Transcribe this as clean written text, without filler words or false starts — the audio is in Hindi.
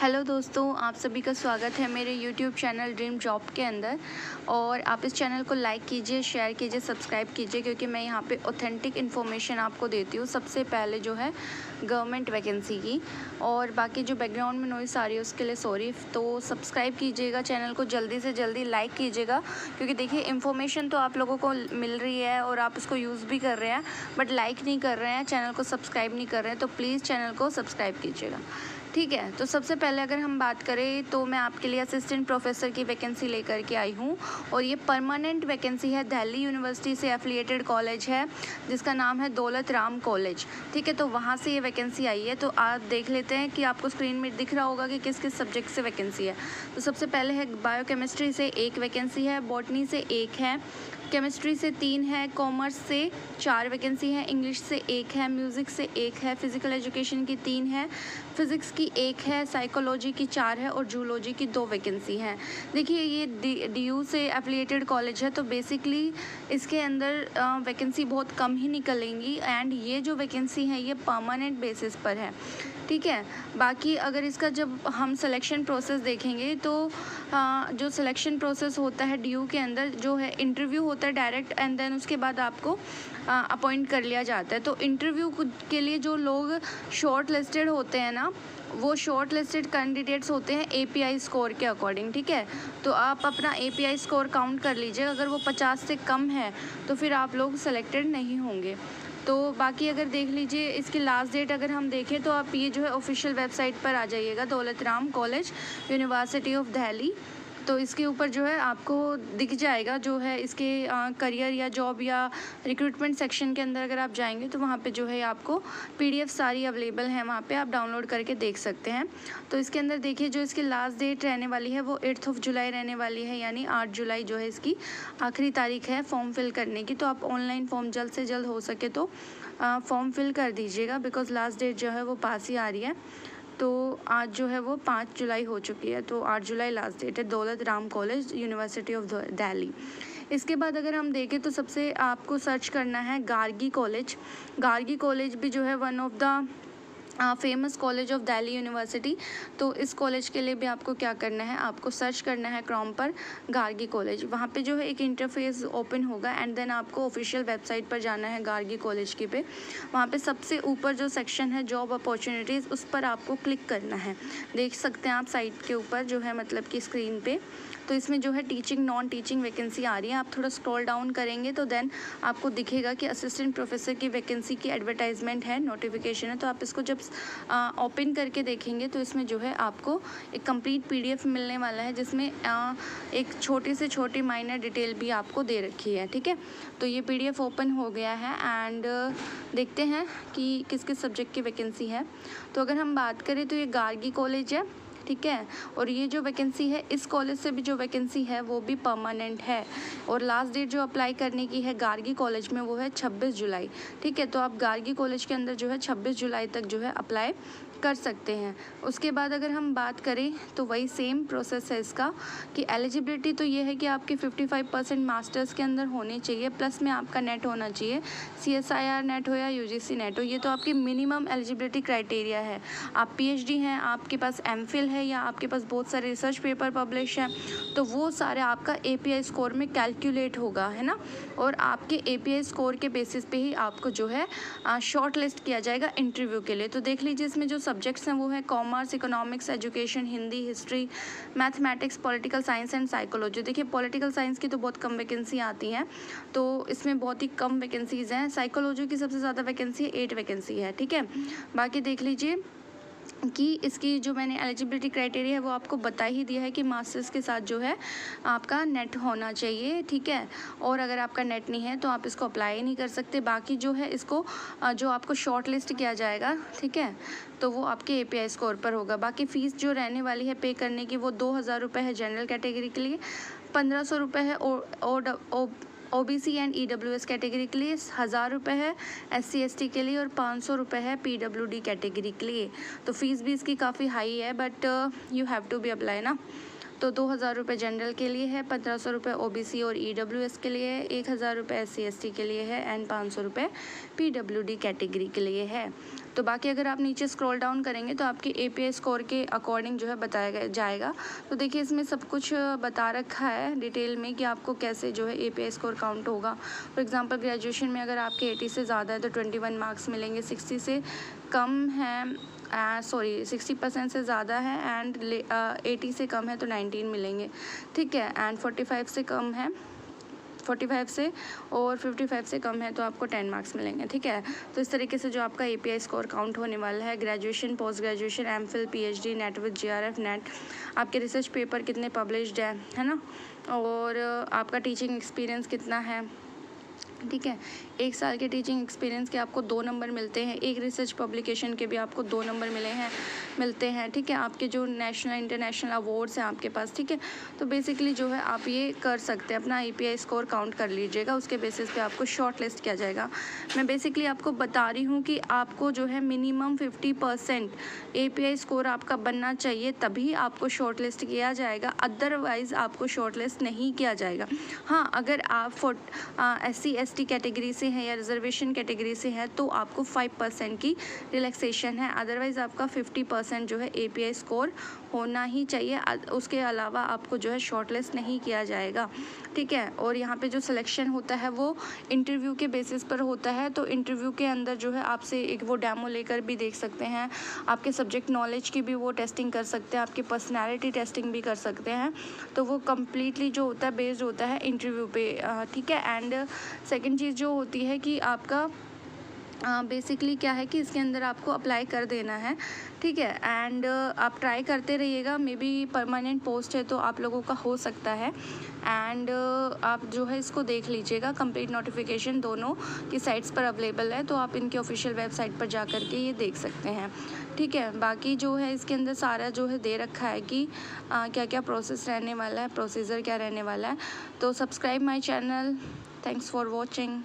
हेलो दोस्तों, आप सभी का स्वागत है मेरे यूट्यूब चैनल ड्रीम जॉब के अंदर। और आप इस चैनल को लाइक कीजिए, शेयर कीजिए, सब्सक्राइब कीजिए, क्योंकि मैं यहाँ पे ऑथेंटिक इन्फॉर्मेशन आपको देती हूँ। सबसे पहले जो है गवर्नमेंट वैकेंसी की, और बाकी जो बैकग्राउंड में नॉइस आ रही है उसके लिए सॉरी। तो सब्सक्राइब कीजिएगा चैनल को, जल्दी से जल्दी लाइक कीजिएगा, क्योंकि देखिए इन्फॉर्मेशन तो आप लोगों को मिल रही है और आप उसको यूज़ भी कर रहे हैं, बट लाइक नहीं कर रहे हैं, चैनल को सब्सक्राइब नहीं कर रहे हैं। तो प्लीज़ चैनल को सब्सक्राइब कीजिएगा, ठीक है। तो सबसे पहले अगर हम बात करें तो मैं आपके लिए असिस्टेंट प्रोफेसर की वैकेंसी लेकर के आई हूँ, और ये परमानेंट वैकेंसी है। दिल्ली यूनिवर्सिटी से एफिलिएटेड कॉलेज है जिसका नाम है दौलत राम कॉलेज, ठीक है। तो वहाँ से ये वैकेंसी आई है। तो आप देख लेते हैं कि आपको स्क्रीन में दिख रहा होगा कि किस किस सब्जेक्ट से वैकेंसी है। तो सबसे पहले है बायोकेमिस्ट्री से एक वैकेंसी है, बॉटनी से एक है, केमिस्ट्री से 3 है, कॉमर्स से 4 वैकेंसी है, इंग्लिश से 1 है, म्यूज़िक से 1 है, फिज़िकल एजुकेशन की 3 है, फिज़िक्स की 1 है, साइकोलॉजी की 4 है और जूलॉजी की 2 वैकेंसी हैं। देखिए ये DU से एफिलिएटेड कॉलेज है, तो बेसिकली इसके अंदर वैकेंसी बहुत कम ही निकलेंगी, एंड ये जो वैकेंसी है ये परमानेंट बेसिस पर है, ठीक है। बाकी अगर इसका जब हम सिलेक्शन प्रोसेस देखेंगे तो जो सिलेक्शन प्रोसेस होता है DU के अंदर जो है इंटरव्यू होता है डायरेक्ट, एंड देन उसके बाद आपको अपॉइंट कर लिया जाता है। तो इंटरव्यू के लिए जो लोग शॉर्ट लिस्टेड होते हैं ना, वो शॉर्ट लिस्टेड कैंडिडेट्स होते हैं API स्कोर के अकॉर्डिंग, ठीक है। तो आप अपना API स्कोर काउंट कर लीजिए, अगर वो 50 से कम है तो फिर आप लोग सेलेक्टेड नहीं होंगे। तो बाकी अगर देख लीजिए इसकी लास्ट डेट अगर हम देखें तो आप ये जो है ऑफिशियल वेबसाइट पर आ जाइएगा, Daulat Ram college university of Delhi. तो इसके ऊपर जो है आपको दिख जाएगा जो है इसके करियर या जॉब या रिक्रूटमेंट सेक्शन के अंदर अगर आप जाएंगे तो वहाँ पे जो है आपको PDF सारी अवेलेबल है, वहाँ पे आप डाउनलोड करके देख सकते हैं। तो इसके अंदर देखिए जो इसकी लास्ट डेट रहने वाली है वो 8 जुलाई रहने वाली है, यानी 8 जुलाई जो है इसकी आखिरी तारीख है फॉर्म फिल करने की। तो आप ऑनलाइन फॉर्म जल्द से जल्द हो सके तो फॉर्म फिल कर दीजिएगा, बिकॉज़ लास्ट डेट जो है वो पास ही आ रही है। तो आज जो है वो 5 जुलाई हो चुकी है, तो 8 जुलाई लास्ट डेट है, Daulat Ram college university of Delhi. इसके बाद अगर हम देखें तो सबसे आपको सर्च करना है गार्गी कॉलेज। गार्गी कॉलेज भी जो है one of the famous college of Delhi university. तो इस कॉलेज के लिए भी आपको क्या करना है, आपको सर्च करना है क्रोम पर गार्गी कॉलेज। वहाँ पे जो है एक इंटरफेस ओपन होगा, एंड देन आपको ऑफिशियल वेबसाइट पर जाना है गार्गी कॉलेज की पे। वहाँ पे सबसे ऊपर जो सेक्शन है जॉब अपॉर्चुनिटीज़, उस पर आपको क्लिक करना है। देख सकते हैं आप साइट के ऊपर जो है मतलब कि स्क्रीन पे। तो इसमें जो है टीचिंग नॉन टीचिंग वैकेंसी आ रही है। आप थोड़ा स्क्रॉल डाउन करेंगे तो देन आपको दिखेगा कि असिस्टेंट प्रोफेसर की वैकेंसी की एडवर्टाइजमेंट है, नोटिफिकेशन है। तो आप इसको जब ओपन करके देखेंगे तो इसमें जो है आपको एक कंप्लीट PDF मिलने वाला है, जिसमें एक छोटी से छोटी माइनर डिटेल भी आपको दे रखी है, ठीक है। तो ये PDF ओपन हो गया है, एंड देखते हैं कि किस किस सब्जेक्ट की वैकेंसी है। तो अगर हम बात करें तो ये गार्गी कॉलेज है, ठीक है। और ये जो वैकेंसी है इस कॉलेज से भी जो वैकेंसी है वो भी परमानेंट है, और लास्ट डेट जो अप्लाई करने की है गार्गी कॉलेज में वो है 26 जुलाई, ठीक है। तो आप गार्गी कॉलेज के अंदर जो है 26 जुलाई तक जो है अप्लाई कर सकते हैं। उसके बाद अगर हम बात करें तो वही सेम प्रोसेस है इसका, कि एलिजिबिलिटी तो ये है कि आपके 55% मास्टर्स के अंदर होने चाहिए, प्लस में आपका नेट होना चाहिए, CSIR नेट हो या UGC नेट हो। ये तो आपकी मिनिमम एलिजिबिलिटी क्राइटेरिया है। आप PhD हैं, आपके पास MPhil है, या आपके पास बहुत सारे रिसर्च पेपर पब्लिश हैं, तो वो सारे आपका API स्कोर में कैलकुलेट होगा, है ना। और आपके API स्कोर के बेसिस पे ही आपको जो है शॉर्ट लिस्ट किया जाएगा इंटरव्यू के लिए। तो देख लीजिए इसमें जो सब्जेक्ट्स हैं वो है commerce, economics, education, Hindi, history, mathematics, political science and psychology. देखिए पॉलिटिकल साइंस की तो बहुत कम वैकेंसी आती हैं, तो इसमें बहुत ही कम वैकेंसीज़ हैं। साइकोलॉजी की सबसे ज़्यादा वैकेंसी है, 8 वैकेंसी है, ठीक है। बाकी देख लीजिए कि इसकी जो मैंने एलिजिबिलिटी क्राइटेरिया है वो आपको बता ही दिया है कि मास्टर्स के साथ जो है आपका नेट होना चाहिए, ठीक है। और अगर आपका नेट नहीं है तो आप इसको अप्लाई ही नहीं कर सकते। बाकी जो है इसको जो आपको शॉर्ट लिस्ट किया जाएगा, ठीक है, तो वो आपके API स्कोर पर होगा। बाकी फ़ीस जो रहने वाली है पे करने की वो 2000 रुपये है जनरल कैटेगरी के लिए, 1500 रुपये है OBC एंड EWS कैटेगरी के लिए, 1000 रुपये है SC ST के लिए, और 500 रुपये है PWD कैटेगरी के लिए। तो फीस भी इसकी काफ़ी हाई है, but you have to be apply ना। तो 2000 रुपये जनरल के लिए है, 1500 रुपये OBC और EWS के लिए है, 1000 रुपये SC ST के लिए है, एंड 500 रुपये PWD कैटेगरी के लिए है। तो बाकी अगर आप नीचे स्क्रॉल डाउन करेंगे तो आपके API स्कोर के अकॉर्डिंग जो है बताया जाएगा। तो देखिए इसमें सब कुछ बता रखा है डिटेल में कि आपको कैसे जो है API स्कोर काउंट होगा। फॉर एग्जांपल ग्रेजुएशन में अगर आपके 80 से ज़्यादा है तो 21 मार्क्स मिलेंगे, 60 से कम है 60% से ज़्यादा है एंड 80 से कम है तो 19 मिलेंगे, ठीक है। एंड 45 से कम है 45 से और 55 से कम है तो आपको 10 मार्क्स मिलेंगे, ठीक है। तो इस तरीके से जो आपका API स्कोर काउंट होने वाला है। Graduation, post graduation, MPhil, PhD, net with GRF, net, आपके रिसर्च पेपर कितने पब्लिश्ड है ना, और आपका टीचिंग एक्सपीरियंस कितना है, ठीक है। 1 साल के टीचिंग एक्सपीरियंस के आपको 2 नंबर मिलते हैं, एक रिसर्च पब्लिकेशन के भी आपको 2 नंबर मिलते हैं, ठीक है। आपके जो नेशनल इंटरनेशनल अवार्ड्स हैं आपके पास, ठीक है। तो बेसिकली जो है आप ये कर सकते हैं, अपना API स्कोर काउंट कर लीजिएगा, उसके बेसिस पे आपको शॉर्ट लिस्ट किया जाएगा। मैं बेसिकली आपको बता रही हूँ कि आपको जो है मिनिमम 50% API स्कोर आपका बनना चाहिए, तभी आपको शॉर्ट लिस्ट किया जाएगा, अदरवाइज़ आपको शॉर्ट लिस्ट नहीं किया जाएगा। हाँ, अगर आप SC ST कैटेगरी से है या रिजर्वेशन कैटेगरी से है तो आपको 5% की रिलैक्सेशन है, अदरवाइज़ आपका 50% जो है API स्कोर होना ही चाहिए। उसके अलावा आपको जो है शॉर्ट लिस्ट नहीं किया जाएगा, ठीक है। और यहाँ पे जो सिलेक्शन होता है वो इंटरव्यू के बेसिस पर होता है। तो इंटरव्यू के अंदर जो है आपसे एक वो डेमो लेकर भी देख सकते हैं, आपके सब्जेक्ट नॉलेज की भी वो टेस्टिंग कर सकते हैं, आपकी पर्सनैलिटी टेस्टिंग भी कर सकते हैं। तो वो कम्प्लीटली जो होता है बेस्ड होता है इंटरव्यू पे, ठीक है। एंड सेकेंड चीज़ जो होती है कि आपका बेसिकली क्या है कि इसके अंदर आपको अप्लाई कर देना है, ठीक है। एंड आप ट्राई करते रहिएगा, मे बी परमानेंट पोस्ट है तो आप लोगों का हो सकता है। एंड आप जो है इसको देख लीजिएगा, कंप्लीट नोटिफिकेशन दोनों की साइट्स पर अवेलेबल है, तो आप इनके ऑफिशियल वेबसाइट पर जा कर के ये देख सकते हैं, ठीक है। बाकी जो है इसके अंदर सारा जो है दे रखा है कि क्या क्या प्रोसेस रहने वाला है, प्रोसीजर क्या रहने वाला है। तो subscribe my channel, thanks for watching.